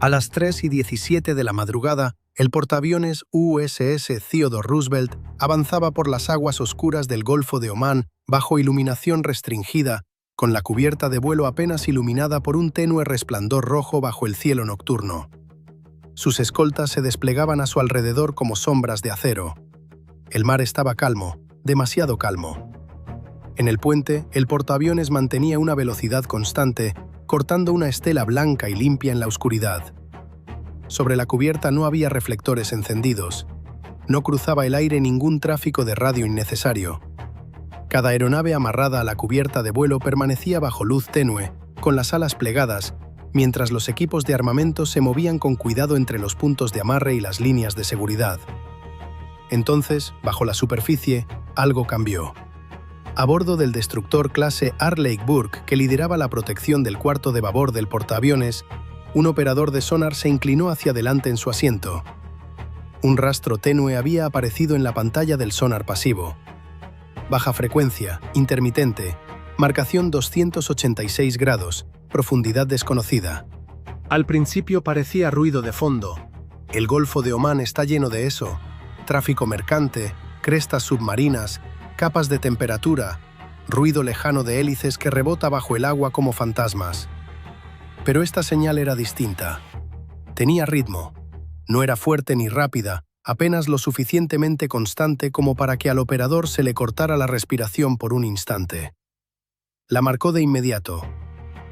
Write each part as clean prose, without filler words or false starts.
A las 3:17 de la madrugada, el portaaviones USS Theodore Roosevelt avanzaba por las aguas oscuras del Golfo de Omán bajo iluminación restringida, con la cubierta de vuelo apenas iluminada por un tenue resplandor rojo bajo el cielo nocturno. Sus escoltas se desplegaban a su alrededor como sombras de acero. El mar estaba calmo, demasiado calmo. En el puente, el portaaviones mantenía una velocidad constante, cortando una estela blanca y limpia en la oscuridad. Sobre la cubierta no había reflectores encendidos. No cruzaba el aire ningún tráfico de radio innecesario. Cada aeronave amarrada a la cubierta de vuelo permanecía bajo luz tenue, con las alas plegadas, mientras los equipos de armamento se movían con cuidado entre los puntos de amarre y las líneas de seguridad. Entonces, bajo la superficie, algo cambió. A bordo del destructor clase Arleigh Burke, que lideraba la protección del cuarto de babor del portaaviones, un operador de sonar se inclinó hacia adelante en su asiento. Un rastro tenue había aparecido en la pantalla del sonar pasivo. Baja frecuencia, intermitente, marcación 286 grados, profundidad desconocida. Al principio parecía ruido de fondo. El Golfo de Omán está lleno de eso. Tráfico mercante, crestas submarinas, capas de temperatura, ruido lejano de hélices que rebota bajo el agua como fantasmas. Pero esta señal era distinta. Tenía ritmo. No era fuerte ni rápida, apenas lo suficientemente constante como para que al operador se le cortara la respiración por un instante. La marcó de inmediato.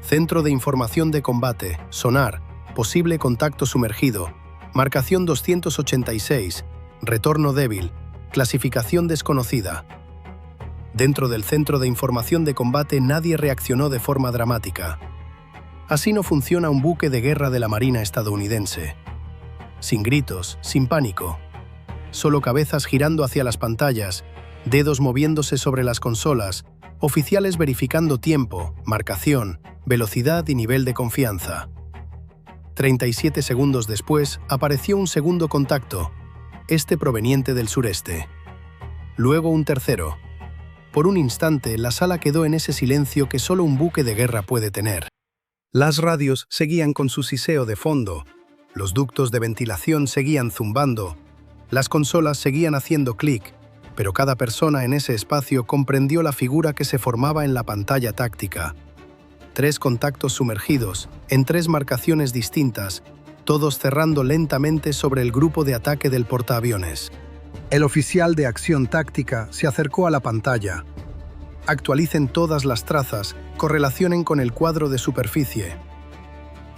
Centro de información de combate, sonar, posible contacto sumergido, marcación 286, retorno débil, clasificación desconocida. Dentro del centro de información de combate nadie reaccionó de forma dramática. Así no funciona un buque de guerra de la Marina estadounidense. Sin gritos, sin pánico. Solo cabezas girando hacia las pantallas, dedos moviéndose sobre las consolas, oficiales verificando tiempo, marcación, velocidad y nivel de confianza. 37 segundos después apareció un segundo contacto, este proveniente del sureste. Luego un tercero. Por un instante, la sala quedó en ese silencio que solo un buque de guerra puede tener. Las radios seguían con su siseo de fondo, los ductos de ventilación seguían zumbando, las consolas seguían haciendo clic, pero cada persona en ese espacio comprendió la figura que se formaba en la pantalla táctica. 3 contactos sumergidos, en 3 marcaciones distintas, todos cerrando lentamente sobre el grupo de ataque del portaaviones. El oficial de acción táctica se acercó a la pantalla. Actualicen todas las trazas, correlacionen con el cuadro de superficie.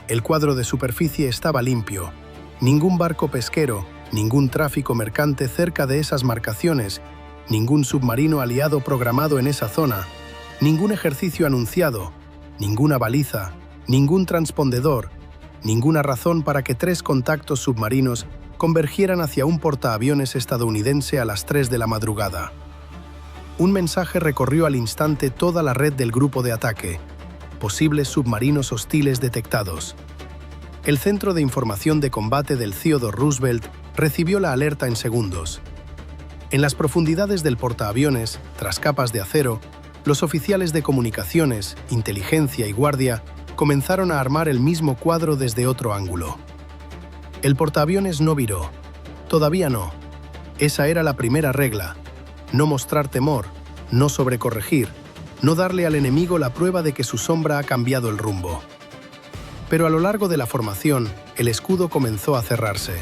El cuadro de superficie estaba limpio. Ningún barco pesquero, ningún tráfico mercante cerca de esas marcaciones, ningún submarino aliado programado en esa zona, ningún ejercicio anunciado, ninguna baliza, ningún transpondedor, ninguna razón para que 3 contactos submarinos convergieran hacia un portaaviones estadounidense a las 3 de la madrugada. Un mensaje recorrió al instante toda la red del grupo de ataque. Posibles submarinos hostiles detectados. El Centro de Información de Combate del Theodore Roosevelt recibió la alerta en segundos. En las profundidades del portaaviones, tras capas de acero, los oficiales de comunicaciones, inteligencia y guardia comenzaron a armar el mismo cuadro desde otro ángulo. El portaaviones no viró. Todavía no. Esa era la primera regla. No mostrar temor, no sobrecorregir, no darle al enemigo la prueba de que su sombra ha cambiado el rumbo. Pero a lo largo de la formación, el escudo comenzó a cerrarse.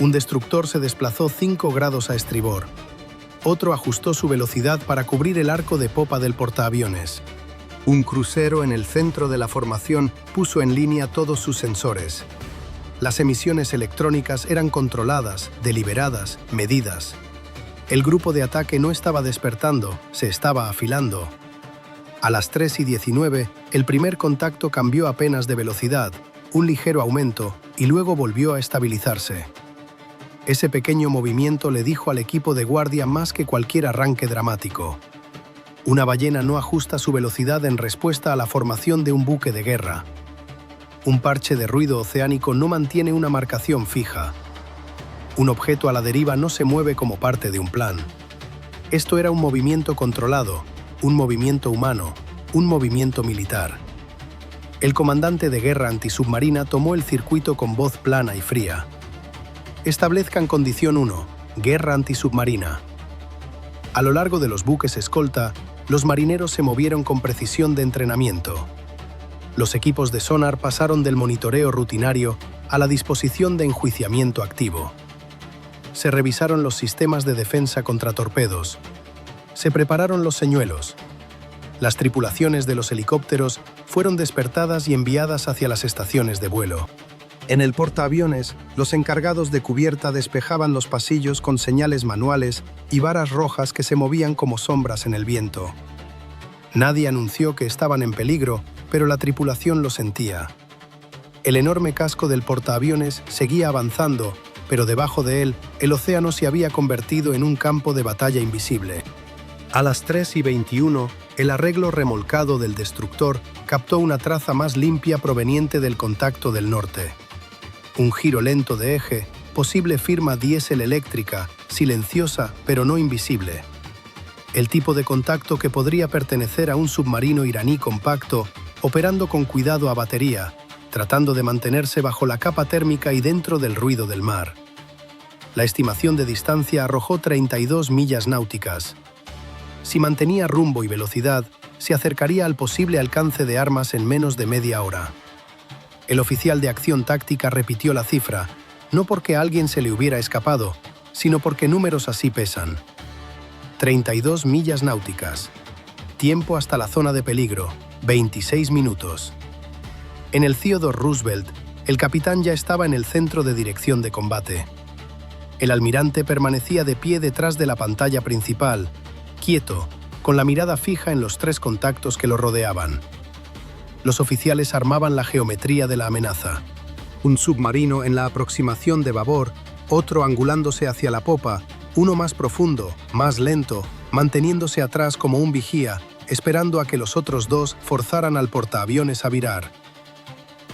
Un destructor se desplazó 5 grados a estribor. Otro ajustó su velocidad para cubrir el arco de popa del portaaviones. Un crucero en el centro de la formación puso en línea todos sus sensores. Las emisiones electrónicas eran controladas, deliberadas, medidas. El grupo de ataque no estaba despertando, se estaba afilando. A las 3:19, el primer contacto cambió apenas de velocidad, un ligero aumento, y luego volvió a estabilizarse. Ese pequeño movimiento le dijo al equipo de guardia más que cualquier arranque dramático. Una ballena no ajusta su velocidad en respuesta a la formación de un buque de guerra. Un parche de ruido oceánico no mantiene una marcación fija. Un objeto a la deriva no se mueve como parte de un plan. Esto era un movimiento controlado, un movimiento humano, un movimiento militar. El comandante de guerra antisubmarina tomó el circuito con voz plana y fría. Establezcan condición 1, guerra antisubmarina. A lo largo de los buques escolta, los marineros se movieron con precisión de entrenamiento. Los equipos de sonar pasaron del monitoreo rutinario a la disposición de enjuiciamiento activo. Se revisaron los sistemas de defensa contra torpedos. Se prepararon los señuelos. Las tripulaciones de los helicópteros fueron despertadas y enviadas hacia las estaciones de vuelo. En el portaaviones, los encargados de cubierta despejaban los pasillos con señales manuales y varas rojas que se movían como sombras en el viento. Nadie anunció que estaban en peligro, pero la tripulación lo sentía. El enorme casco del portaaviones seguía avanzando, pero debajo de él, el océano se había convertido en un campo de batalla invisible. A las 3:21, el arreglo remolcado del destructor captó una traza más limpia proveniente del contacto del norte. Un giro lento de eje, posible firma diésel eléctrica, silenciosa pero no invisible. El tipo de contacto que podría pertenecer a un submarino iraní compacto, operando con cuidado a batería, tratando de mantenerse bajo la capa térmica y dentro del ruido del mar. La estimación de distancia arrojó 32 millas náuticas. Si mantenía rumbo y velocidad, se acercaría al posible alcance de armas en menos de media hora. El oficial de acción táctica repitió la cifra, no porque a alguien se le hubiera escapado, sino porque números así pesan. 32 millas náuticas. Tiempo hasta la zona de peligro, 26 minutos. En el Theodore Roosevelt, el capitán ya estaba en el centro de dirección de combate. El almirante permanecía de pie detrás de la pantalla principal, quieto, con la mirada fija en los 3 contactos que lo rodeaban. Los oficiales armaban la geometría de la amenaza. Un submarino en la aproximación de babor, otro angulándose hacia la popa, uno más profundo, más lento, manteniéndose atrás como un vigía, esperando a que los otros 2 forzaran al portaaviones a virar.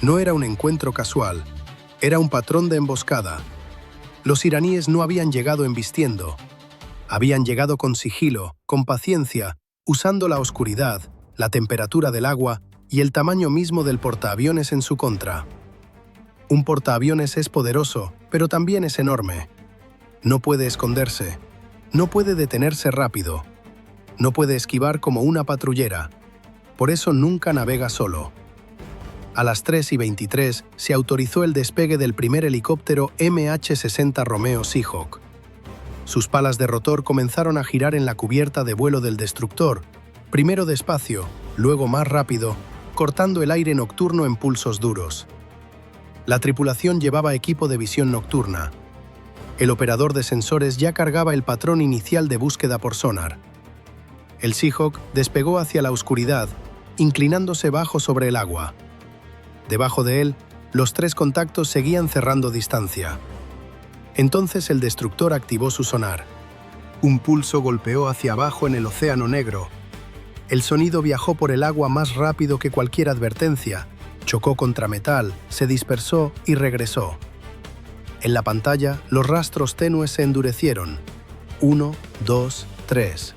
No era un encuentro casual, era un patrón de emboscada. Los iraníes no habían llegado embistiendo. Habían llegado con sigilo, con paciencia, usando la oscuridad, la temperatura del agua y el tamaño mismo del portaaviones en su contra. Un portaaviones es poderoso, pero también es enorme. No puede esconderse, no puede detenerse rápido, no puede esquivar como una patrullera. Por eso nunca navega solo. A las 3:23 se autorizó el despegue del primer helicóptero MH-60 Romeo Seahawk. Sus palas de rotor comenzaron a girar en la cubierta de vuelo del destructor, primero despacio, luego más rápido, cortando el aire nocturno en pulsos duros. La tripulación llevaba equipo de visión nocturna. El operador de sensores ya cargaba el patrón inicial de búsqueda por sonar. El Seahawk despegó hacia la oscuridad, inclinándose bajo sobre el agua. Debajo de él, los 3 contactos seguían cerrando distancia. Entonces el destructor activó su sonar. Un pulso golpeó hacia abajo en el océano negro. El sonido viajó por el agua más rápido que cualquier advertencia, chocó contra metal, se dispersó y regresó. En la pantalla, los rastros tenues se endurecieron. 1, 2, 3.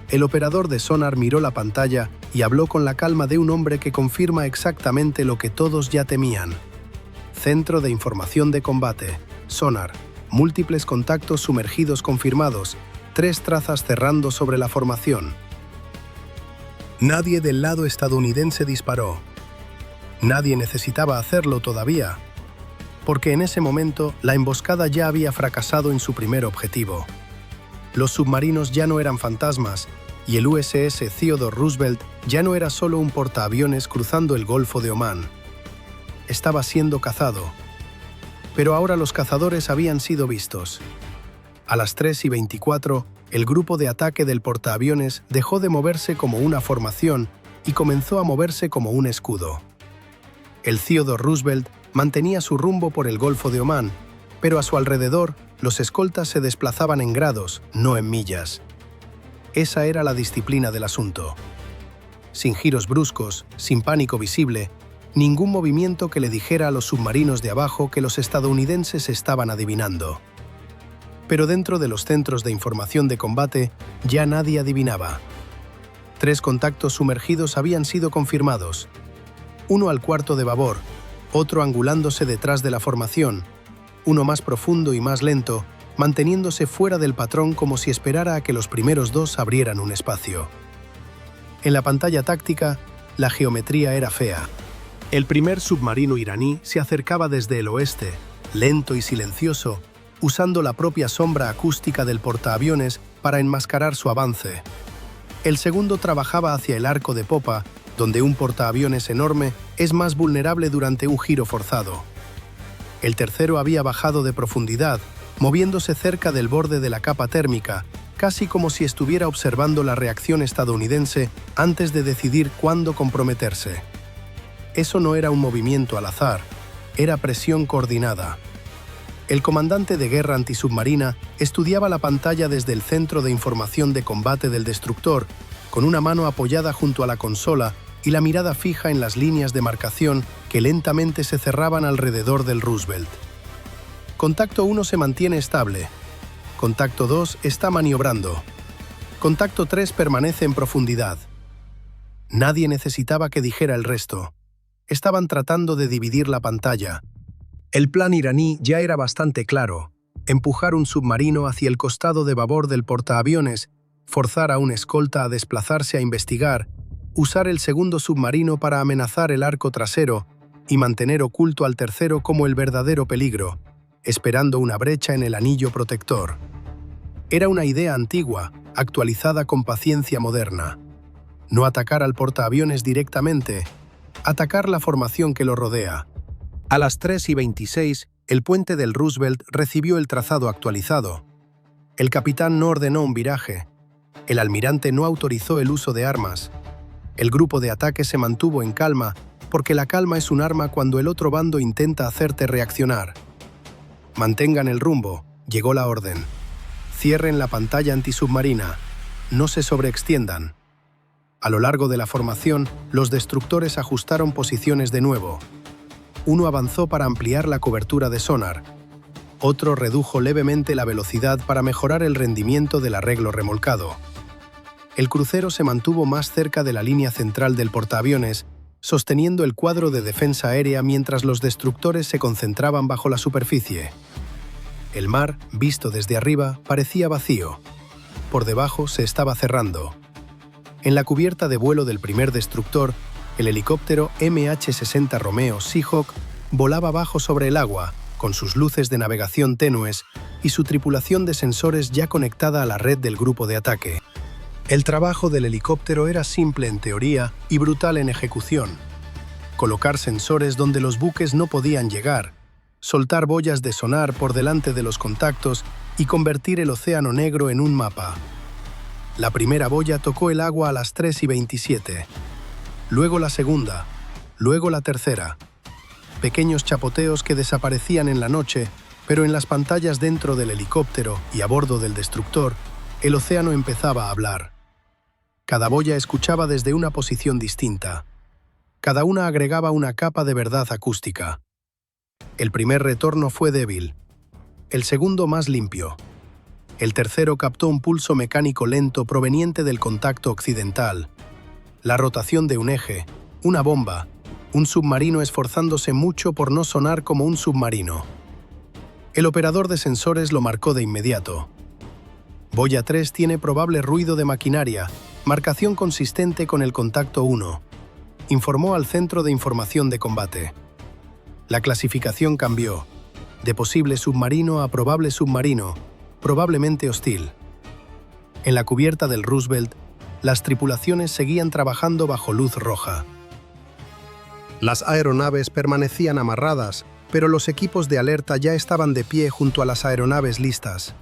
El operador de sonar miró la pantalla y habló con la calma de un hombre que confirma exactamente lo que todos ya temían. Centro de Información de Combate, sonar. Múltiples contactos sumergidos confirmados, 3 trazas cerrando sobre la formación. Nadie del lado estadounidense disparó. Nadie necesitaba hacerlo todavía, porque en ese momento la emboscada ya había fracasado en su primer objetivo. Los submarinos ya no eran fantasmas, y el USS Theodore Roosevelt ya no era solo un portaaviones cruzando el Golfo de Omán. Estaba siendo cazado. Pero ahora los cazadores habían sido vistos. A las 3:24, el grupo de ataque del portaaviones dejó de moverse como una formación y comenzó a moverse como un escudo. El Theodore Roosevelt mantenía su rumbo por el Golfo de Omán, pero a su alrededor los escoltas se desplazaban en grados, no en millas. Esa era la disciplina del asunto. Sin giros bruscos, sin pánico visible, ningún movimiento que le dijera a los submarinos de abajo que los estadounidenses estaban adivinando. Pero dentro de los centros de información de combate ya nadie adivinaba. 3 contactos sumergidos habían sido confirmados. uno al cuarto de babor, otro angulándose detrás de la formación, uno más profundo y más lento, manteniéndose fuera del patrón como si esperara a que los primeros dos abrieran un espacio. En la pantalla táctica, la geometría era fea. El primer submarino iraní se acercaba desde el oeste, lento y silencioso, usando la propia sombra acústica del portaaviones para enmascarar su avance. El segundo trabajaba hacia el arco de popa, donde un portaaviones enorme es más vulnerable durante un giro forzado. El tercero había bajado de profundidad, moviéndose cerca del borde de la capa térmica, casi como si estuviera observando la reacción estadounidense antes de decidir cuándo comprometerse. Eso no era un movimiento al azar, era presión coordinada. El comandante de guerra antisubmarina estudiaba la pantalla desde el centro de información de combate del destructor, con una mano apoyada junto a la consola y la mirada fija en las líneas de marcación que lentamente se cerraban alrededor del Roosevelt. Contacto 1 se mantiene estable. Contacto 2 está maniobrando. Contacto 3 permanece en profundidad. Nadie necesitaba que dijera el resto. Estaban tratando de dividir la pantalla. El plan iraní ya era bastante claro: empujar un submarino hacia el costado de babor del portaaviones, forzar a un escolta a desplazarse a investigar, usar el segundo submarino para amenazar el arco trasero y mantener oculto al tercero como el verdadero peligro, esperando una brecha en el anillo protector. Era una idea antigua, actualizada con paciencia moderna. No atacar al portaaviones directamente, atacar la formación que lo rodea. A las 3:26, el puente del Roosevelt recibió el trazado actualizado. El capitán no ordenó un viraje. El almirante no autorizó el uso de armas. El grupo de ataque se mantuvo en calma, porque la calma es un arma cuando el otro bando intenta hacerte reaccionar. Mantengan el rumbo, llegó la orden. Cierren la pantalla antisubmarina. No se sobreextiendan. A lo largo de la formación, los destructores ajustaron posiciones de nuevo. Uno avanzó para ampliar la cobertura de sonar. Otro redujo levemente la velocidad para mejorar el rendimiento del arreglo remolcado. El crucero se mantuvo más cerca de la línea central del portaaviones, sosteniendo el cuadro de defensa aérea mientras los destructores se concentraban bajo la superficie. El mar, visto desde arriba, parecía vacío. Por debajo se estaba cerrando. En la cubierta de vuelo del primer destructor, el helicóptero MH-60 Romeo Seahawk volaba bajo sobre el agua, con sus luces de navegación tenues y su tripulación de sensores ya conectada a la red del grupo de ataque. El trabajo del helicóptero era simple en teoría y brutal en ejecución. Colocar sensores donde los buques no podían llegar, soltar boyas de sonar por delante de los contactos y convertir el océano negro en un mapa. La primera boya tocó el agua a las 3:27. Luego la segunda, luego la tercera. Pequeños chapoteos que desaparecían en la noche, pero en las pantallas dentro del helicóptero y a bordo del destructor, el océano empezaba a hablar. Cada boya escuchaba desde una posición distinta. Cada una agregaba una capa de verdad acústica. El primer retorno fue débil. El segundo más limpio. El tercero captó un pulso mecánico lento proveniente del contacto occidental. La rotación de un eje, una bomba, un submarino esforzándose mucho por no sonar como un submarino. El operador de sensores lo marcó de inmediato. Boya 3 tiene probable ruido de maquinaria, marcación consistente con el contacto 1. Informó al Centro de Información de Combate. La clasificación cambió, de posible submarino a probable submarino, probablemente hostil. En la cubierta del Roosevelt, las tripulaciones seguían trabajando bajo luz roja. Las aeronaves permanecían amarradas, pero los equipos de alerta ya estaban de pie junto a las aeronaves listas.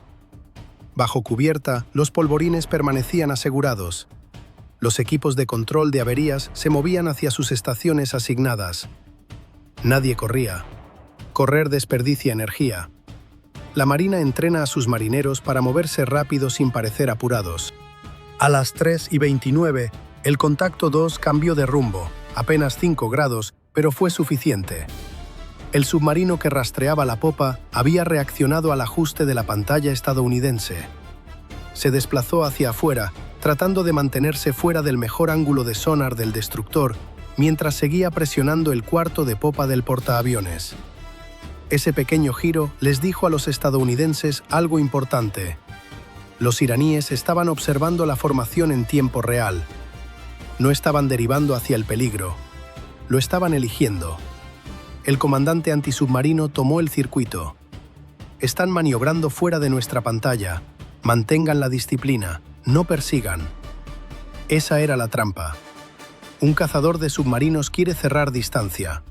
Bajo cubierta, los polvorines permanecían asegurados. Los equipos de control de averías se movían hacia sus estaciones asignadas. Nadie corría. Correr desperdicia energía. La Marina entrena a sus marineros para moverse rápido sin parecer apurados. A las 3:29, el contacto 2 cambió de rumbo, apenas 5 grados, pero fue suficiente. El submarino que rastreaba la popa había reaccionado al ajuste de la pantalla estadounidense. Se desplazó hacia afuera, tratando de mantenerse fuera del mejor ángulo de sonar del destructor, mientras seguía presionando el cuarto de popa del portaaviones. Ese pequeño giro les dijo a los estadounidenses algo importante. Los iraníes estaban observando la formación en tiempo real. No estaban derivando hacia el peligro. Lo estaban eligiendo. El comandante antisubmarino tomó el circuito. Están maniobrando fuera de nuestra pantalla. Mantengan la disciplina. No persigan. Esa era la trampa. Un cazador de submarinos quiere cerrar distancia.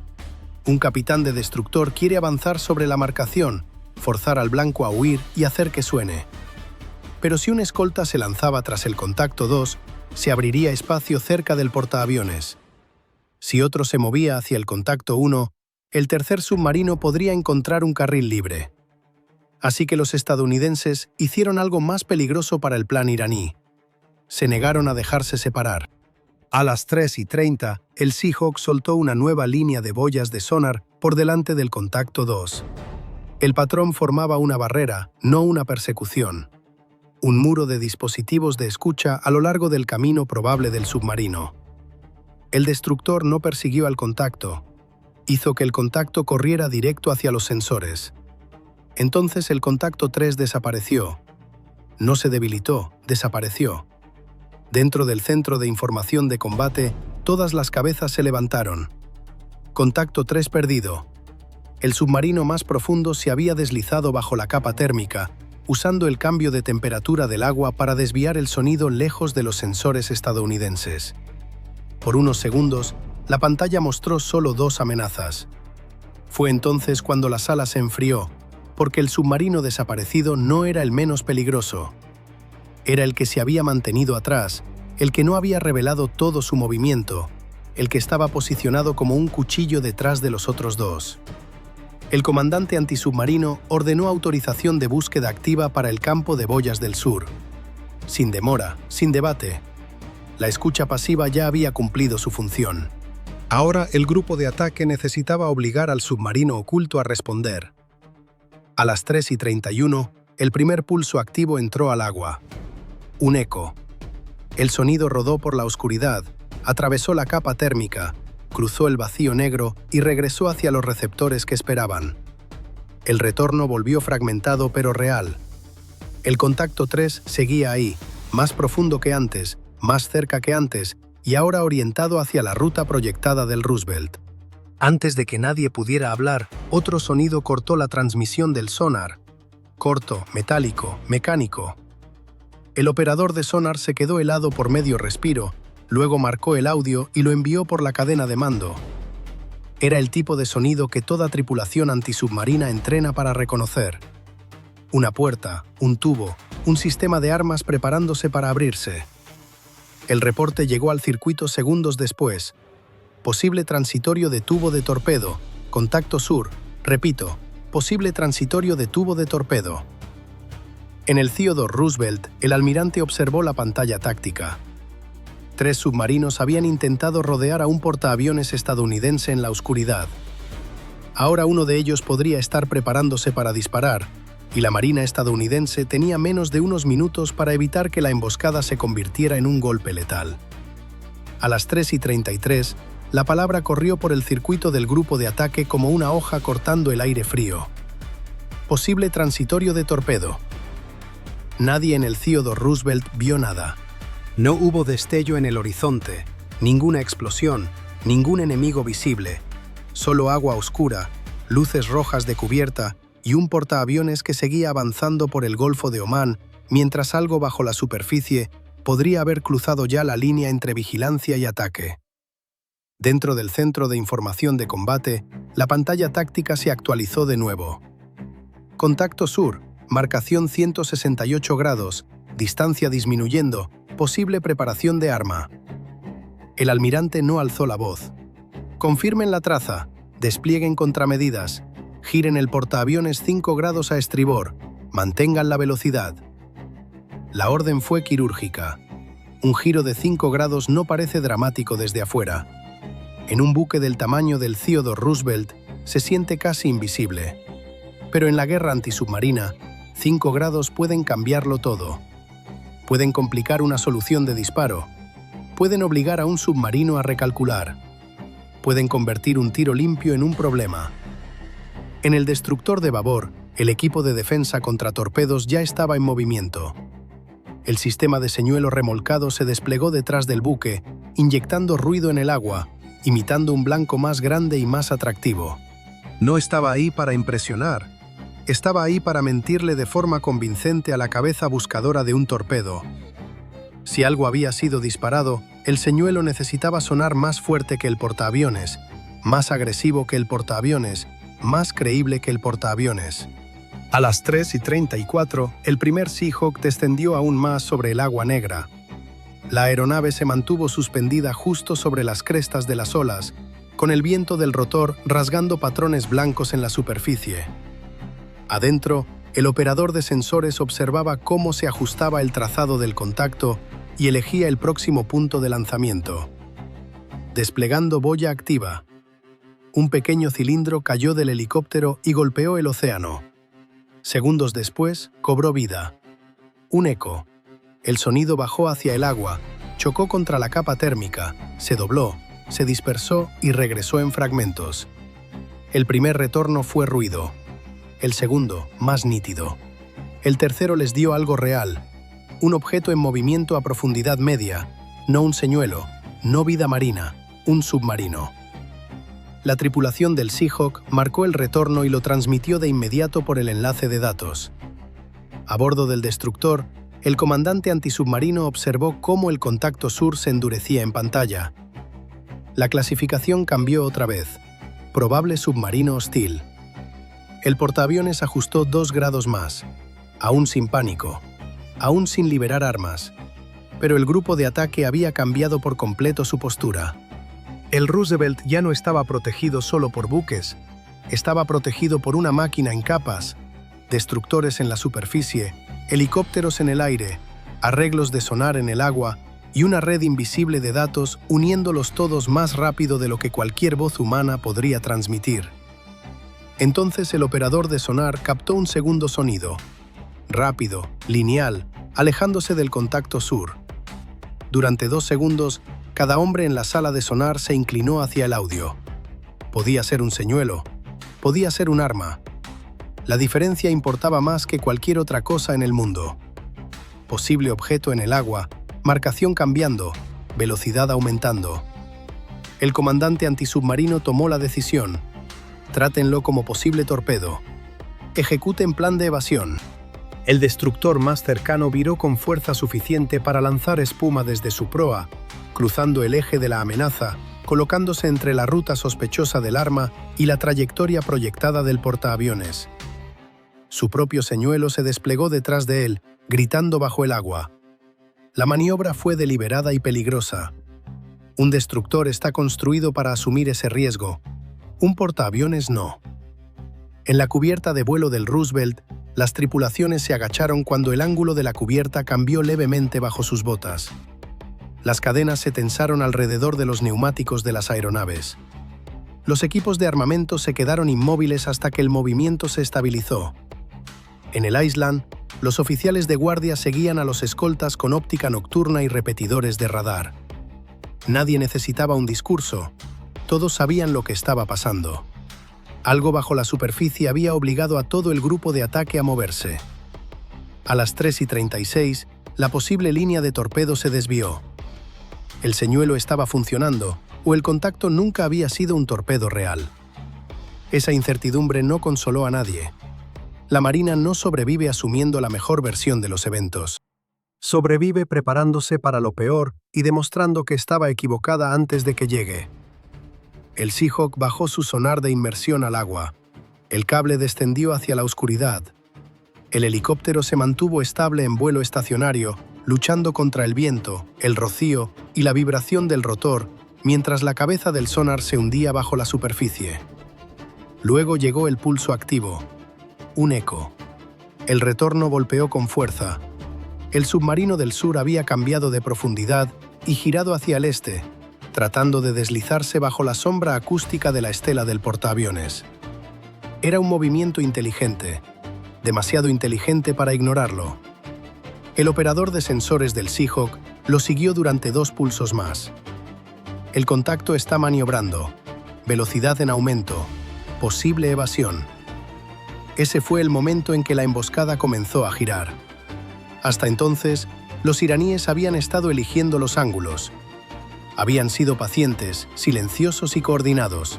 Un capitán de destructor quiere avanzar sobre la marcación, forzar al blanco a huir y hacer que suene. Pero si un escolta se lanzaba tras el contacto 2, se abriría espacio cerca del portaaviones. Si otro se movía hacia el contacto 1, el tercer submarino podría encontrar un carril libre. Así que los estadounidenses hicieron algo más peligroso para el plan iraní. Se negaron a dejarse separar. A las 3:30, el Seahawk soltó una nueva línea de boyas de sonar por delante del contacto 2. El patrón formaba una barrera, no una persecución. Un muro de dispositivos de escucha a lo largo del camino probable del submarino. El destructor no persiguió al contacto. Hizo que el contacto corriera directo hacia los sensores. Entonces el contacto 3 desapareció. No se debilitó, desapareció. Dentro del centro de información de combate, todas las cabezas se levantaron. Contacto 3 perdido. El submarino más profundo se había deslizado bajo la capa térmica, usando el cambio de temperatura del agua para desviar el sonido lejos de los sensores estadounidenses. Por unos segundos, la pantalla mostró solo 2 amenazas. Fue entonces cuando la sala se enfrió, porque el submarino desaparecido no era el menos peligroso. Era el que se había mantenido atrás, el que no había revelado todo su movimiento, el que estaba posicionado como un cuchillo detrás de los otros 2. El comandante antisubmarino ordenó autorización de búsqueda activa para el campo de boyas del sur. Sin demora, sin debate. La escucha pasiva ya había cumplido su función. Ahora el grupo de ataque necesitaba obligar al submarino oculto a responder. A las 3:31, el primer pulso activo entró al agua. Un eco. El sonido rodó por la oscuridad, atravesó la capa térmica, cruzó el vacío negro y regresó hacia los receptores que esperaban. El retorno volvió fragmentado pero real. El contacto 3 seguía ahí, más profundo que antes, más cerca que antes, y ahora orientado hacia la ruta proyectada del Roosevelt. Antes de que nadie pudiera hablar, otro sonido cortó la transmisión del sonar. Corto, metálico, mecánico. El operador de sonar se quedó helado por medio respiro, luego marcó el audio y lo envió por la cadena de mando. Era el tipo de sonido que toda tripulación antisubmarina entrena para reconocer. Una puerta, un tubo, un sistema de armas preparándose para abrirse. El reporte llegó al circuito segundos después. Posible transitorio de tubo de torpedo, contacto sur, repito, posible transitorio de tubo de torpedo. En el Theodore Roosevelt, el almirante observó la pantalla táctica. 3 submarinos habían intentado rodear a un portaaviones estadounidense en la oscuridad. Ahora uno de ellos podría estar preparándose para disparar, y la Marina estadounidense tenía menos de unos minutos para evitar que la emboscada se convirtiera en un golpe letal. A las 3:33, la palabra corrió por el circuito del grupo de ataque como una hoja cortando el aire frío. Posible transitorio de torpedo. Nadie en el Theodore Roosevelt vio nada. No hubo destello en el horizonte, ninguna explosión, ningún enemigo visible, solo agua oscura, luces rojas de cubierta y un portaaviones que seguía avanzando por el Golfo de Omán, mientras algo bajo la superficie podría haber cruzado ya la línea entre vigilancia y ataque. Dentro del centro de información de combate, la pantalla táctica se actualizó de nuevo. Contacto sur, marcación 168 grados, distancia disminuyendo, posible preparación de arma. El almirante no alzó la voz. Confirmen la traza, desplieguen contramedidas, giren el portaaviones 5 grados a estribor, mantengan la velocidad. La orden fue quirúrgica. Un giro de 5 grados no parece dramático desde afuera. En un buque del tamaño del Theodore Roosevelt se siente casi invisible. Pero en la guerra antisubmarina, 5 grados pueden cambiarlo todo. Pueden complicar una solución de disparo. Pueden obligar a un submarino a recalcular. pueden convertir un tiro limpio en un problema. En el destructor de babor, el equipo de defensa contra torpedos ya estaba en movimiento. El sistema de señuelo remolcado se desplegó detrás del buque, inyectando ruido en el agua, imitando un blanco más grande y más atractivo. No estaba ahí para impresionar. Estaba ahí para mentirle de forma convincente a la cabeza buscadora de un torpedo. Si algo había sido disparado, el señuelo necesitaba sonar más fuerte que el portaaviones, más agresivo que el portaaviones, más creíble que el portaaviones. A las 3:34, el primer Seahawk descendió aún más sobre el agua negra. La aeronave se mantuvo suspendida justo sobre las crestas de las olas, con el viento del rotor rasgando patrones blancos en la superficie. Adentro, el operador de sensores observaba cómo se ajustaba el trazado del contacto y elegía el próximo punto de lanzamiento. Desplegando boya activa. Un pequeño cilindro cayó del helicóptero y golpeó el océano. Segundos después, cobró vida. Un eco. El sonido bajó hacia el agua, chocó contra la capa térmica, se dobló, se dispersó y regresó en fragmentos. El primer retorno fue ruido. El segundo, más nítido. El tercero les dio algo real. Un objeto en movimiento a profundidad media, no un señuelo, no vida marina, un submarino. La tripulación del Seahawk marcó el retorno y lo transmitió de inmediato por el enlace de datos. A bordo del destructor, el comandante antisubmarino observó cómo el contacto sur se endurecía en pantalla. La clasificación cambió otra vez. Probable submarino hostil. El portaaviones ajustó 2 grados más, aún sin pánico, aún sin liberar armas. Pero el grupo de ataque había cambiado por completo su postura. El Roosevelt ya no estaba protegido solo por buques, estaba protegido por una máquina en capas, destructores en la superficie, helicópteros en el aire, arreglos de sonar en el agua y una red invisible de datos uniéndolos todos más rápido de lo que cualquier voz humana podría transmitir. Entonces el operador de sonar captó un segundo sonido, rápido, lineal, alejándose del contacto sur. Durante 2 segundos, cada hombre en la sala de sonar se inclinó hacia el audio. Podía ser un señuelo, podía ser un arma. La diferencia importaba más que cualquier otra cosa en el mundo. Posible objeto en el agua, marcación cambiando, velocidad aumentando. El comandante antisubmarino tomó la decisión. Trátenlo como posible torpedo. Ejecuten plan de evasión. El destructor más cercano viró con fuerza suficiente para lanzar espuma desde su proa, cruzando el eje de la amenaza, colocándose entre la ruta sospechosa del arma y la trayectoria proyectada del portaaviones. Su propio señuelo se desplegó detrás de él, gritando bajo el agua. La maniobra fue deliberada y peligrosa. Un destructor está construido para asumir ese riesgo. Un portaaviones no. En la cubierta de vuelo del Roosevelt, las tripulaciones se agacharon cuando el ángulo de la cubierta cambió levemente bajo sus botas. Las cadenas se tensaron alrededor de los neumáticos de las aeronaves. Los equipos de armamento se quedaron inmóviles hasta que el movimiento se estabilizó. En el Island, los oficiales de guardia seguían a los escoltas con óptica nocturna y repetidores de radar. Nadie necesitaba un discurso. Todos sabían lo que estaba pasando. Algo bajo la superficie había obligado a todo el grupo de ataque a moverse. A las 3:36, la posible línea de torpedo se desvió. El señuelo estaba funcionando, o el contacto nunca había sido un torpedo real. Esa incertidumbre no consoló a nadie. La Marina no sobrevive asumiendo la mejor versión de los eventos. Sobrevive preparándose para lo peor y demostrando que estaba equivocada antes de que llegue. El Seahawk bajó su sonar de inmersión al agua. El cable descendió hacia la oscuridad. El helicóptero se mantuvo estable en vuelo estacionario, luchando contra el viento, el rocío y la vibración del rotor, mientras la cabeza del sonar se hundía bajo la superficie. Luego llegó el pulso activo. Un eco. El retorno golpeó con fuerza. El submarino del sur había cambiado de profundidad y girado hacia el este, tratando de deslizarse bajo la sombra acústica de la estela del portaaviones. Era un movimiento inteligente, demasiado inteligente para ignorarlo. El operador de sensores del Seahawk lo siguió durante 2 pulsos más. El contacto está maniobrando. velocidad en aumento, posible evasión. Ese fue el momento en que la emboscada comenzó a girar. Hasta entonces, los iraníes habían estado eligiendo los ángulos. Habían sido pacientes, silenciosos y coordinados.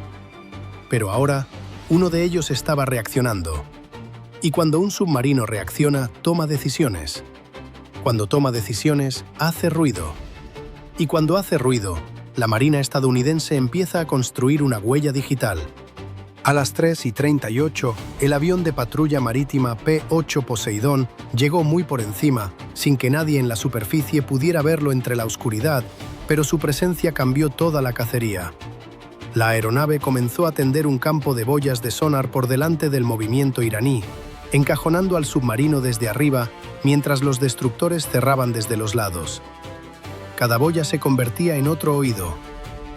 Pero ahora, uno de ellos estaba reaccionando. Y cuando un submarino reacciona, toma decisiones. Cuando toma decisiones, hace ruido. Y cuando hace ruido, la Marina estadounidense empieza a construir una huella digital. A las 3:38, el avión de patrulla marítima P-8 Poseidón llegó muy por encima, sin que nadie en la superficie pudiera verlo entre la oscuridad, pero su presencia cambió toda la cacería. La aeronave comenzó a tender un campo de boyas de sonar por delante del movimiento iraní, encajonando al submarino desde arriba, mientras los destructores cerraban desde los lados. Cada boya se convertía en otro oído,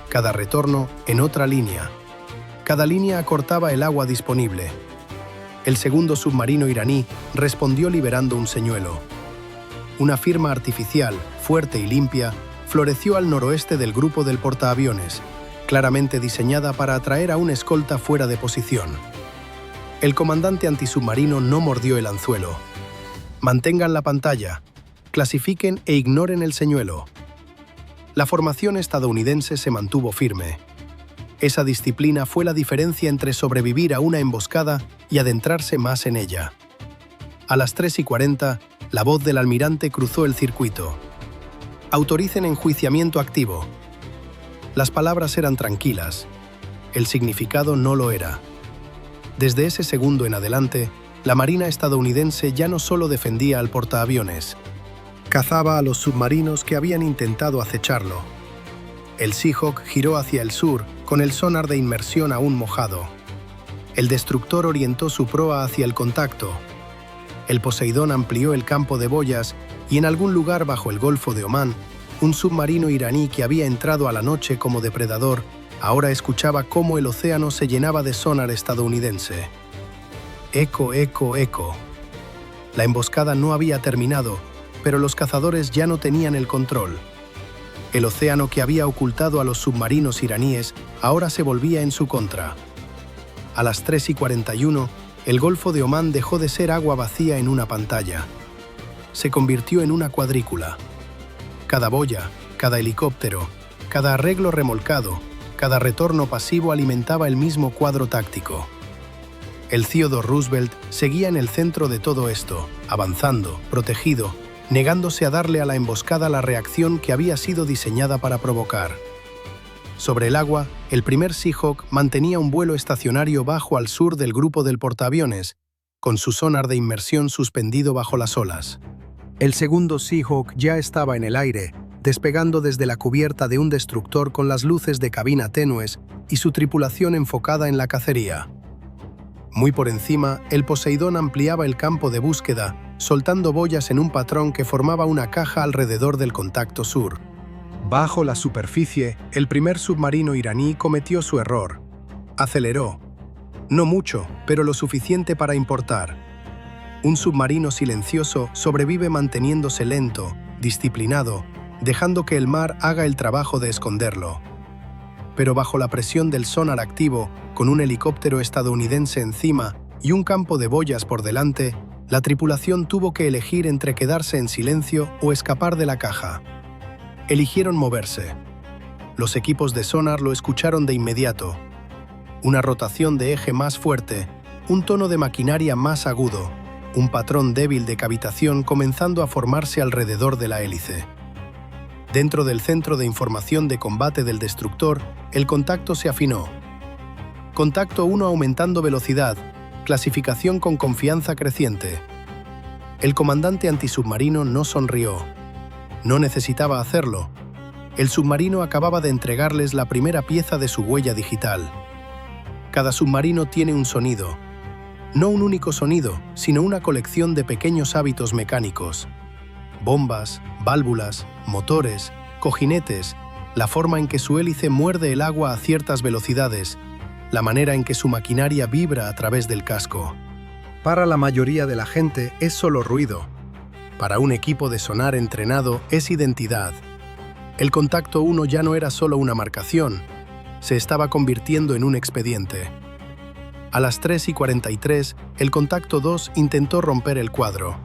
cada retorno en otra línea. Cada línea acortaba el agua disponible. El segundo submarino iraní respondió liberando un señuelo. Una firma artificial, fuerte y limpia, floreció al noroeste del grupo del portaaviones, claramente diseñada para atraer a un escolta fuera de posición. El comandante antisubmarino no mordió el anzuelo. Mantengan la pantalla, clasifiquen e ignoren el señuelo. La formación estadounidense se mantuvo firme. Esa disciplina fue la diferencia entre sobrevivir a una emboscada y adentrarse más en ella. A las 3:40, la voz del almirante cruzó el circuito. Autoricen enjuiciamiento activo. Las palabras eran tranquilas. El significado no lo era. Desde ese segundo en adelante, la Marina estadounidense ya no solo defendía al portaaviones, cazaba a los submarinos que habían intentado acecharlo. El Seahawk giró hacia el sur, con el sonar de inmersión aún mojado. El destructor orientó su proa hacia el contacto. El Poseidón amplió el campo de boyas y en algún lugar bajo el Golfo de Omán, un submarino iraní que había entrado a la noche como depredador, ahora escuchaba cómo el océano se llenaba de sonar estadounidense. Eco, eco, eco. La emboscada no había terminado, pero los cazadores ya no tenían el control. El océano que había ocultado a los submarinos iraníes ahora se volvía en su contra. A las 3:41, el Golfo de Omán dejó de ser agua vacía en una pantalla. Se convirtió en una cuadrícula. Cada boya, cada helicóptero, cada arreglo remolcado, cada retorno pasivo alimentaba el mismo cuadro táctico. El Theodore Roosevelt seguía en el centro de todo esto, avanzando, protegido, negándose a darle a la emboscada la reacción que había sido diseñada para provocar. Sobre el agua, el primer Seahawk mantenía un vuelo estacionario bajo al sur del grupo del portaaviones, con su sonar de inmersión suspendido bajo las olas. El segundo Seahawk ya estaba en el aire, despegando desde la cubierta de un destructor con las luces de cabina tenues y su tripulación enfocada en la cacería. Muy por encima, el Poseidón ampliaba el campo de búsqueda, soltando boyas en un patrón que formaba una caja alrededor del contacto sur. Bajo la superficie, el primer submarino iraní cometió su error. Aceleró. No mucho, pero lo suficiente para importar. Un submarino silencioso sobrevive manteniéndose lento, disciplinado, dejando que el mar haga el trabajo de esconderlo. Pero bajo la presión del sonar activo, con un helicóptero estadounidense encima y un campo de boyas por delante, la tripulación tuvo que elegir entre quedarse en silencio o escapar de la caja. Eligieron moverse. Los equipos de sonar lo escucharon de inmediato. Una rotación de eje más fuerte, un tono de maquinaria más agudo, un patrón débil de cavitación comenzando a formarse alrededor de la hélice. Dentro del centro de información de combate del destructor, el contacto se afinó. Contacto 1 aumentando velocidad, clasificación con confianza creciente. El comandante antisubmarino no sonrió. No necesitaba hacerlo. El submarino acababa de entregarles la primera pieza de su huella digital. Cada submarino tiene un sonido. No un único sonido, sino una colección de pequeños hábitos mecánicos. Bombas, válvulas, motores, cojinetes, la forma en que su hélice muerde el agua a ciertas velocidades, la manera en que su maquinaria vibra a través del casco. Para la mayoría de la gente es solo ruido. Para un equipo de sonar entrenado es identidad. El contacto 1 ya no era solo una marcación, se estaba convirtiendo en un expediente. A las 3:43, el contacto 2 intentó romper el cuadro.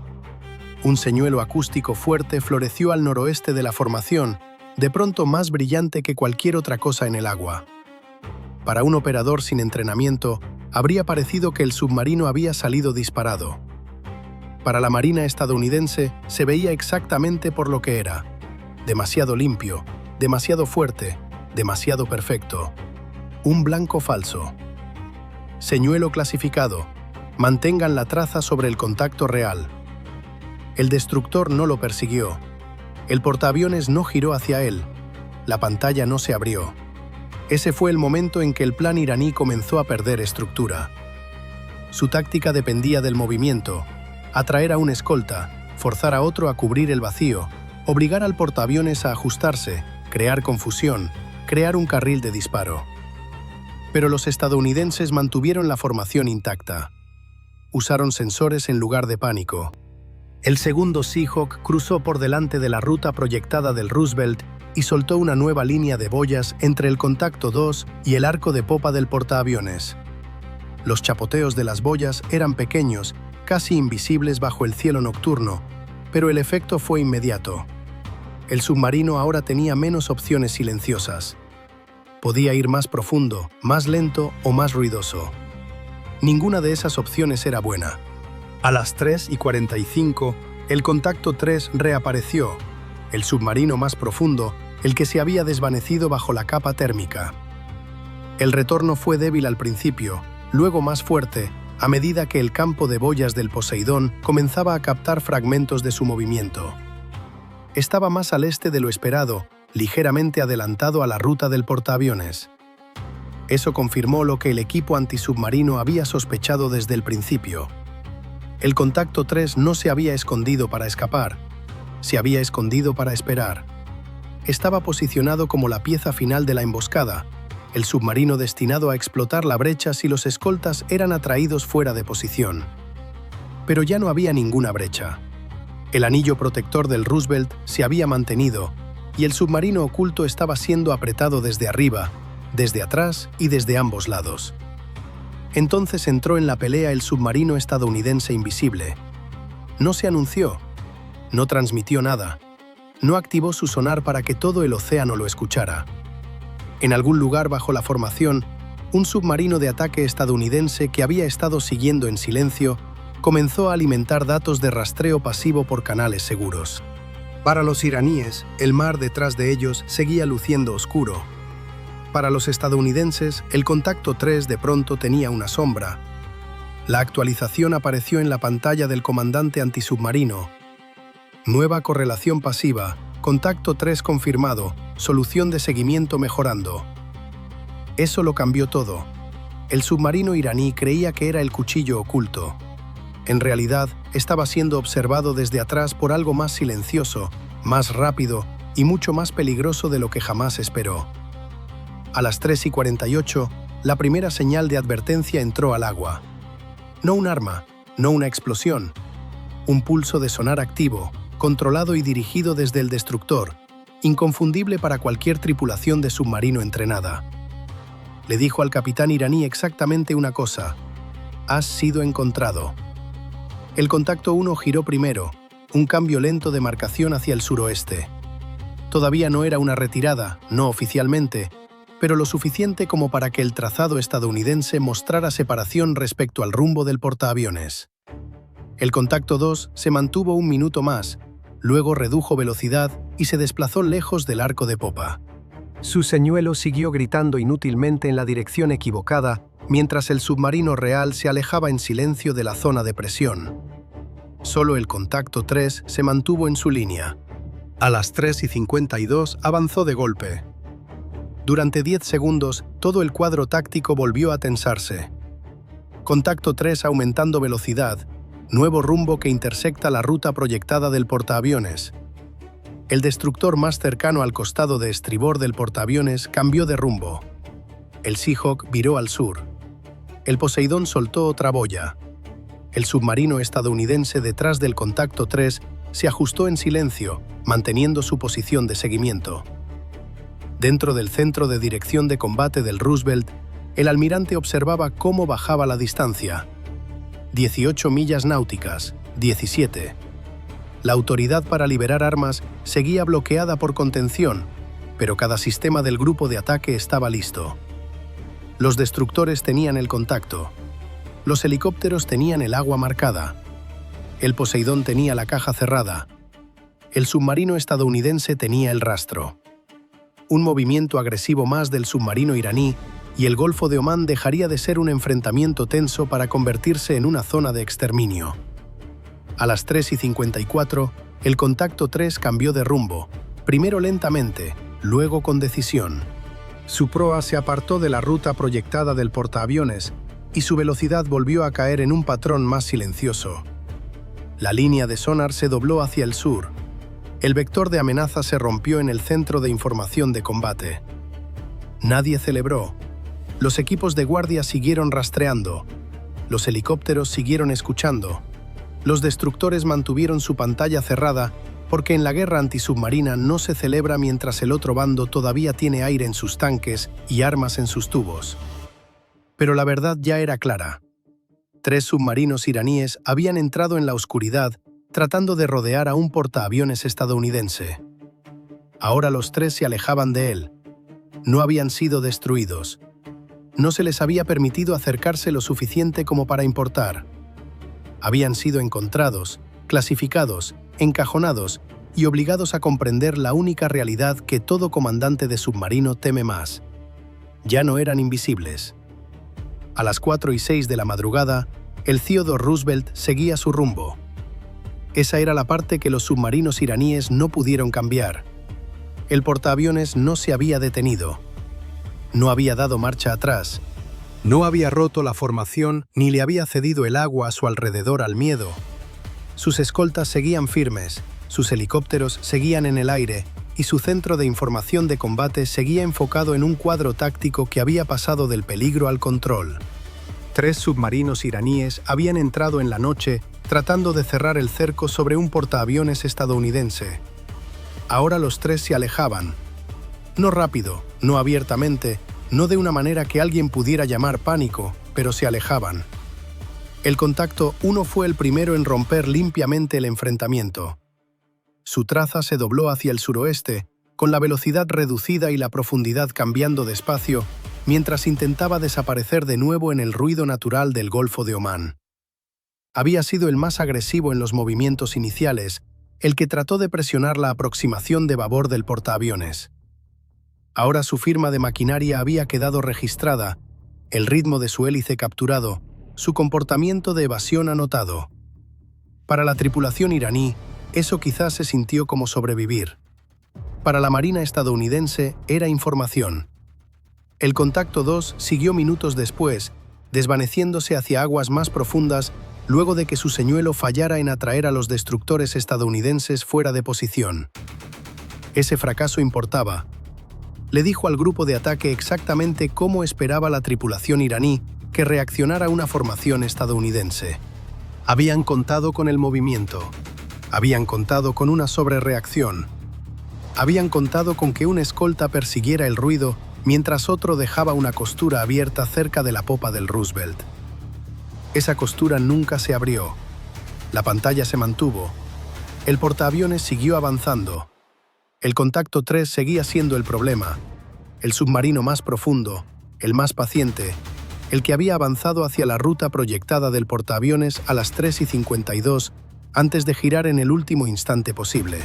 Un señuelo acústico fuerte floreció al noroeste de la formación, de pronto más brillante que cualquier otra cosa en el agua. Para un operador sin entrenamiento, habría parecido que el submarino había salido disparado. Para la Marina estadounidense, se veía exactamente por lo que era: demasiado limpio, demasiado fuerte, demasiado perfecto. Un blanco falso. Señuelo clasificado. Mantengan la traza sobre el contacto real. El destructor no lo persiguió. El portaaviones no giró hacia él. La pantalla no se abrió. Ese fue el momento en que el plan iraní comenzó a perder estructura. Su táctica dependía del movimiento: atraer a un escolta, forzar a otro a cubrir el vacío, obligar al portaaviones a ajustarse, crear confusión, crear un carril de disparo. Pero los estadounidenses mantuvieron la formación intacta. Usaron sensores en lugar de pánico. El segundo Seahawk cruzó por delante de la ruta proyectada del Roosevelt y soltó una nueva línea de boyas entre el contacto 2 y el arco de popa del portaaviones. Los chapoteos de las boyas eran pequeños, casi invisibles bajo el cielo nocturno, pero el efecto fue inmediato. El submarino ahora tenía menos opciones silenciosas. Podía ir más profundo, más lento o más ruidoso. Ninguna de esas opciones era buena. A las 3:45, el contacto 3 reapareció, el submarino más profundo, el que se había desvanecido bajo la capa térmica. El retorno fue débil al principio, luego más fuerte, a medida que el campo de boyas del Poseidón comenzaba a captar fragmentos de su movimiento. Estaba más al este de lo esperado, ligeramente adelantado a la ruta del portaaviones. Eso confirmó lo que el equipo antisubmarino había sospechado desde el principio. El contacto 3 no se había escondido para escapar, se había escondido para esperar. Estaba posicionado como la pieza final de la emboscada, el submarino destinado a explotar la brecha si los escoltas eran atraídos fuera de posición. Pero ya no había ninguna brecha. El anillo protector del Roosevelt se había mantenido, y el submarino oculto estaba siendo apretado desde arriba, desde atrás y desde ambos lados. Entonces entró en la pelea el submarino estadounidense invisible. No se anunció, no transmitió nada, no activó su sonar para que todo el océano lo escuchara. En algún lugar bajo la formación, un submarino de ataque estadounidense que había estado siguiendo en silencio comenzó a alimentar datos de rastreo pasivo por canales seguros. Para los iraníes, el mar detrás de ellos seguía luciendo oscuro. Para los estadounidenses, el contacto 3 de pronto tenía una sombra. La actualización apareció en la pantalla del comandante antisubmarino. Nueva correlación pasiva, contacto 3 confirmado, solución de seguimiento mejorando. Eso lo cambió todo. El submarino iraní creía que era el cuchillo oculto. En realidad, estaba siendo observado desde atrás por algo más silencioso, más rápido y mucho más peligroso de lo que jamás esperó. A las 3:48, la primera señal de advertencia entró al agua. No un arma, no una explosión. Un pulso de sonar activo, controlado y dirigido desde el destructor, inconfundible para cualquier tripulación de submarino entrenada. Le dijo al capitán iraní exactamente una cosa: has sido encontrado. El contacto 1 giró primero, un cambio lento de marcación hacia el suroeste. Todavía no era una retirada, no oficialmente, pero lo suficiente como para que el trazado estadounidense mostrara separación respecto al rumbo del portaaviones. El contacto 2 se mantuvo un minuto más, luego redujo velocidad y se desplazó lejos del arco de popa. Su señuelo siguió gritando inútilmente en la dirección equivocada, mientras el submarino real se alejaba en silencio de la zona de presión. Solo el contacto 3 se mantuvo en su línea. A las 3:52 avanzó de golpe. Durante 10 segundos, todo el cuadro táctico volvió a tensarse. Contacto 3 aumentando velocidad, nuevo rumbo que intersecta la ruta proyectada del portaaviones. El destructor más cercano al costado de estribor del portaaviones cambió de rumbo. El Seahawk viró al sur. El Poseidón soltó otra boya. El submarino estadounidense detrás del contacto 3 se ajustó en silencio, manteniendo su posición de seguimiento. Dentro del centro de dirección de combate del Roosevelt, el almirante observaba cómo bajaba la distancia. 18 millas náuticas, 17. La autoridad para liberar armas seguía bloqueada por contención, pero cada sistema del grupo de ataque estaba listo. Los destructores tenían el contacto. Los helicópteros tenían el agua marcada. El Poseidón tenía la caja cerrada. El submarino estadounidense tenía el rastro. Un movimiento agresivo más del submarino iraní y el Golfo de Omán dejaría de ser un enfrentamiento tenso para convertirse en una zona de exterminio. A las 3:54, el contacto 3 cambió de rumbo, primero lentamente, luego con decisión. Su proa se apartó de la ruta proyectada del portaaviones y su velocidad volvió a caer en un patrón más silencioso. La línea de sonar se dobló hacia el sur. El vector de amenaza se rompió en el centro de información de combate. Nadie celebró. Los equipos de guardia siguieron rastreando. Los helicópteros siguieron escuchando. Los destructores mantuvieron su pantalla cerrada porque en la guerra antisubmarina no se celebra mientras el otro bando todavía tiene aire en sus tanques y armas en sus tubos. Pero la verdad ya era clara. 3 submarinos iraníes habían entrado en la oscuridad tratando de rodear a un portaaviones estadounidense. Ahora los 3 se alejaban de él. No habían sido destruidos. No se les había permitido acercarse lo suficiente como para importar. Habían sido encontrados, clasificados, encajonados y obligados a comprender la única realidad que todo comandante de submarino teme más. Ya no eran invisibles. A las 4:06 de la madrugada, el Theodore Roosevelt seguía su rumbo. Esa era la parte que los submarinos iraníes no pudieron cambiar. El portaaviones no se había detenido. No había dado marcha atrás. No había roto la formación ni le había cedido el agua a su alrededor al miedo. Sus escoltas seguían firmes, sus helicópteros seguían en el aire y su centro de información de combate seguía enfocado en un cuadro táctico que había pasado del peligro al control. 3 submarinos iraníes habían entrado en la noche tratando de cerrar el cerco sobre un portaaviones estadounidense. Ahora los 3 se alejaban. No rápido, no abiertamente, no de una manera que alguien pudiera llamar pánico, pero se alejaban. El contacto 1 fue el primero en romper limpiamente el enfrentamiento. Su traza se dobló hacia el suroeste, con la velocidad reducida y la profundidad cambiando despacio, mientras intentaba desaparecer de nuevo en el ruido natural del Golfo de Omán. Había sido el más agresivo en los movimientos iniciales, el que trató de presionar la aproximación de babor del portaaviones. Ahora su firma de maquinaria había quedado registrada, el ritmo de su hélice capturado, su comportamiento de evasión anotado. Para la tripulación iraní, eso quizás se sintió como sobrevivir. Para la Marina estadounidense era información. El contacto 2 siguió minutos después, desvaneciéndose hacia aguas más profundas luego de que su señuelo fallara en atraer a los destructores estadounidenses fuera de posición. Ese fracaso importaba. Le dijo al grupo de ataque exactamente cómo esperaba la tripulación iraní que reaccionara a una formación estadounidense. Habían contado con el movimiento. Habían contado con una sobrereacción. Habían contado con que un escolta persiguiera el ruido mientras otro dejaba una costura abierta cerca de la popa del Roosevelt. Esa costura nunca se abrió. La pantalla se mantuvo. El portaaviones siguió avanzando. El contacto 3 seguía siendo el problema. El submarino más profundo, el más paciente, el que había avanzado hacia la ruta proyectada del portaaviones a las 3:52 antes de girar en el último instante posible.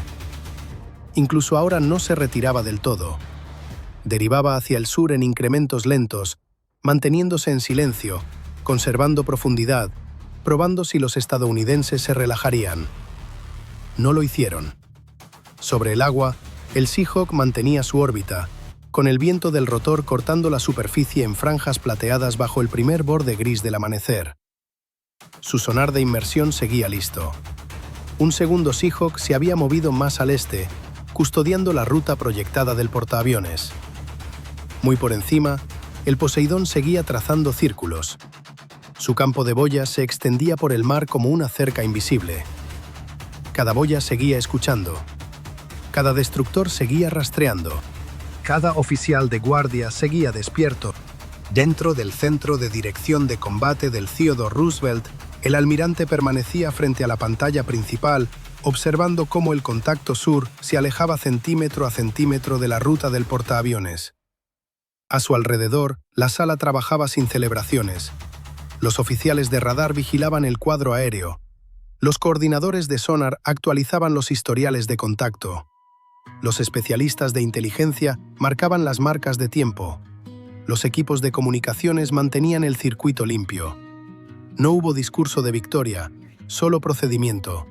Incluso ahora no se retiraba del todo. Derivaba hacia el sur en incrementos lentos, manteniéndose en silencio, conservando profundidad, probando si los estadounidenses se relajarían. No lo hicieron. Sobre el agua, el Seahawk mantenía su órbita, con el viento del rotor cortando la superficie en franjas plateadas bajo el primer borde gris del amanecer. Su sonar de inmersión seguía listo. Un segundo Seahawk se había movido más al este, custodiando la ruta proyectada del portaaviones. Muy por encima, el Poseidón seguía trazando círculos. Su campo de boyas se extendía por el mar como una cerca invisible. Cada boya seguía escuchando. Cada destructor seguía rastreando. Cada oficial de guardia seguía despierto. Dentro del centro de dirección de combate del Theodore Roosevelt, el almirante permanecía frente a la pantalla principal, observando cómo el contacto sur se alejaba centímetro a centímetro de la ruta del portaaviones. A su alrededor, la sala trabajaba sin celebraciones. Los oficiales de radar vigilaban el cuadro aéreo. Los coordinadores de sonar actualizaban los historiales de contacto. Los especialistas de inteligencia marcaban las marcas de tiempo. Los equipos de comunicaciones mantenían el circuito limpio. No hubo discurso de victoria, solo procedimiento.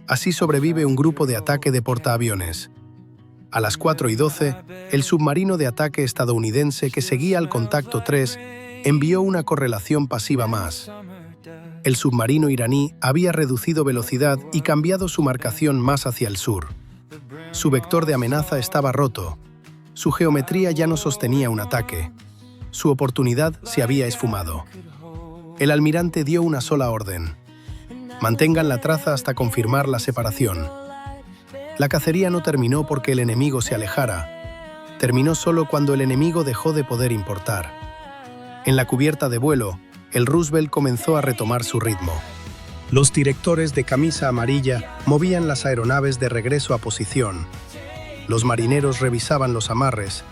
Así sobrevive un grupo de ataque de portaaviones. A las 4:12, el submarino de ataque estadounidense que seguía al contacto 3 envió una correlación pasiva más. El submarino iraní había reducido velocidad y cambiado su marcación más hacia el sur. Su vector de amenaza estaba roto. Su geometría ya no sostenía un ataque. Su oportunidad se había esfumado. El almirante dio una sola orden: mantengan la traza hasta confirmar la separación. La cacería no terminó porque el enemigo se alejara. Terminó solo cuando el enemigo dejó de poder importar. En la cubierta de vuelo, el Roosevelt comenzó a retomar su ritmo. Los directores de camisa amarilla movían las aeronaves de regreso a posición. Los marineros revisaban los amarres.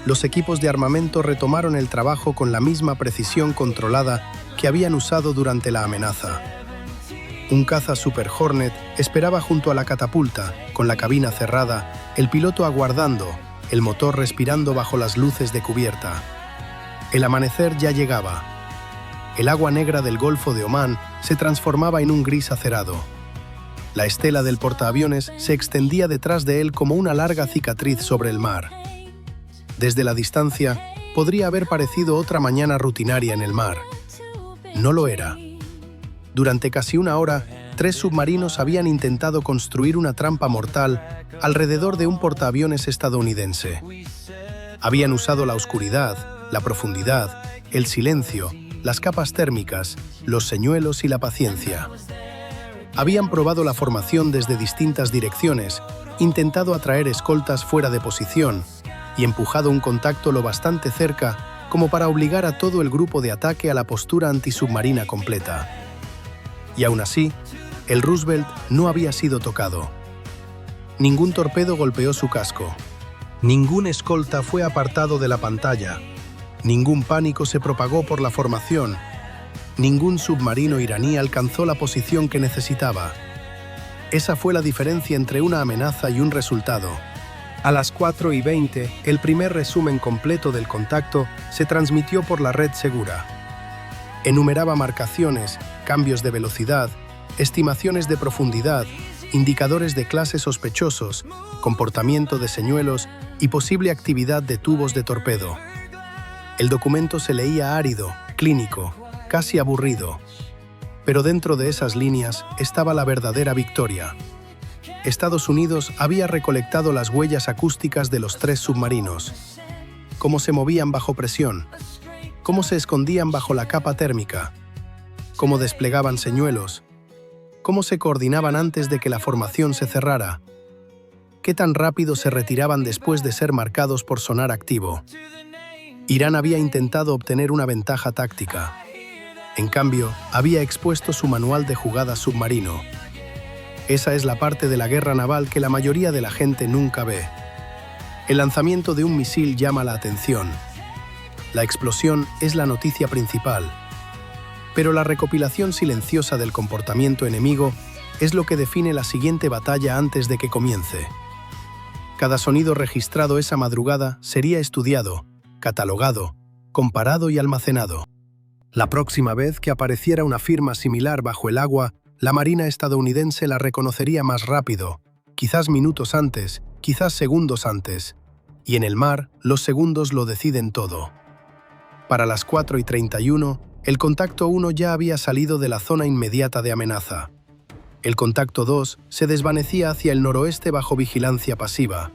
Los equipos de armamento retomaron el trabajo con la misma precisión controlada que habían usado durante la amenaza. Un caza Super Hornet esperaba junto a la catapulta, con la cabina cerrada, el piloto aguardando, el motor respirando bajo las luces de cubierta. El amanecer ya llegaba. El agua negra del Golfo de Omán se transformaba en un gris acerado. La estela del portaaviones se extendía detrás de él como una larga cicatriz sobre el mar. Desde la distancia, podría haber parecido otra mañana rutinaria en el mar. No lo era. Durante casi una hora, 3 submarinos habían intentado construir una trampa mortal alrededor de un portaaviones estadounidense. Habían usado la oscuridad, la profundidad, el silencio, las capas térmicas, los señuelos y la paciencia. Habían probado la formación desde distintas direcciones, intentado atraer escoltas fuera de posición y empujado un contacto lo bastante cerca como para obligar a todo el grupo de ataque a la postura antisubmarina completa. Y aún así, el Roosevelt no había sido tocado. Ningún torpedo golpeó su casco. Ningún escolta fue apartado de la pantalla. Ningún pánico se propagó por la formación. Ningún submarino iraní alcanzó la posición que necesitaba. Esa fue la diferencia entre una amenaza y un resultado. A las 4:20, el primer resumen completo del contacto se transmitió por la red segura. Enumeraba marcaciones, cambios de velocidad, estimaciones de profundidad, indicadores de clase sospechosos, comportamiento de señuelos y posible actividad de tubos de torpedo. El documento se leía árido, clínico, casi aburrido. Pero dentro de esas líneas estaba la verdadera victoria. Estados Unidos había recolectado las huellas acústicas de los 3 submarinos. Cómo se movían bajo presión, cómo se escondían bajo la capa térmica, cómo desplegaban señuelos, cómo se coordinaban antes de que la formación se cerrara, qué tan rápido se retiraban después de ser marcados por sonar activo. Irán había intentado obtener una ventaja táctica. En cambio, había expuesto su manual de jugada submarino. Esa es la parte de la guerra naval que la mayoría de la gente nunca ve. El lanzamiento de un misil llama la atención. La explosión es la noticia principal. Pero la recopilación silenciosa del comportamiento enemigo es lo que define la siguiente batalla antes de que comience. Cada sonido registrado esa madrugada sería estudiado, catalogado, comparado y almacenado. La próxima vez que apareciera una firma similar bajo el agua, la Marina estadounidense la reconocería más rápido, quizás minutos antes, quizás segundos antes. Y en el mar, los segundos lo deciden todo. Para las 4:31, el contacto 1 ya había salido de la zona inmediata de amenaza. El contacto 2 se desvanecía hacia el noroeste bajo vigilancia pasiva.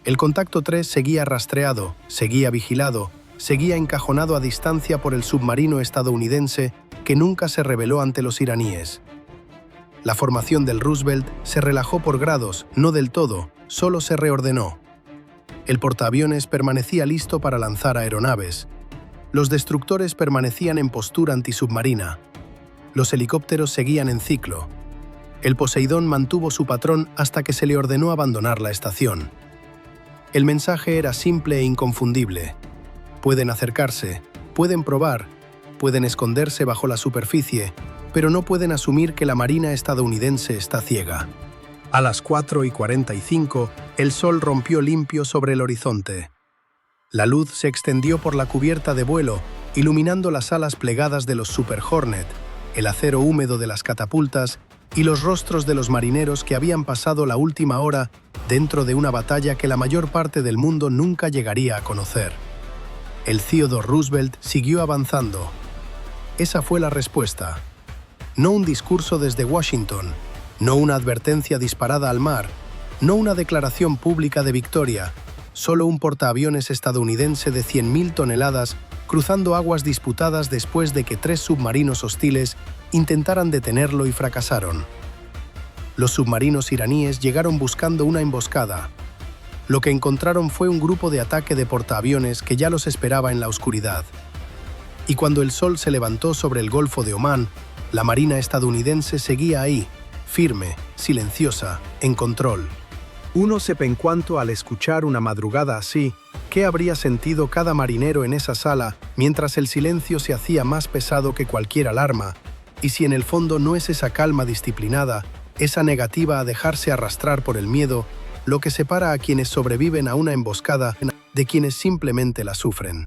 El contacto 3 seguía rastreado, seguía vigilado, seguía encajonado a distancia por el submarino estadounidense que nunca se rebeló ante los iraníes. La formación del Roosevelt se relajó por grados, no del todo, solo se reordenó. El portaaviones permanecía listo para lanzar aeronaves. Los destructores permanecían en postura antisubmarina. Los helicópteros seguían en ciclo. El Poseidón mantuvo su patrón hasta que se le ordenó abandonar la estación. El mensaje era simple e inconfundible. Pueden acercarse, pueden probar, pueden esconderse bajo la superficie, pero no pueden asumir que la Marina estadounidense está ciega. A las 4:45, el sol rompió limpio sobre el horizonte. La luz se extendió por la cubierta de vuelo, iluminando las alas plegadas de los Super Hornet, el acero húmedo de las catapultas y los rostros de los marineros que habían pasado la última hora dentro de una batalla que la mayor parte del mundo nunca llegaría a conocer. El Theodore Roosevelt siguió avanzando. Esa fue la respuesta. No un discurso desde Washington, no una advertencia disparada al mar, no una declaración pública de victoria, solo un portaaviones estadounidense de 100.000 toneladas cruzando aguas disputadas después de que 3 submarinos hostiles intentaran detenerlo y fracasaron. Los submarinos iraníes llegaron buscando una emboscada. Lo que encontraron fue un grupo de ataque de portaaviones que ya los esperaba en la oscuridad. Y cuando el sol se levantó sobre el Golfo de Omán, la Marina estadounidense seguía ahí, firme, silenciosa, en control. Uno se pencuanto al escuchar una madrugada así, ¿qué habría sentido cada marinero en esa sala mientras el silencio se hacía más pesado que cualquier alarma? Y si en el fondo no es esa calma disciplinada, esa negativa a dejarse arrastrar por el miedo, lo que separa a quienes sobreviven a una emboscada de quienes simplemente la sufren.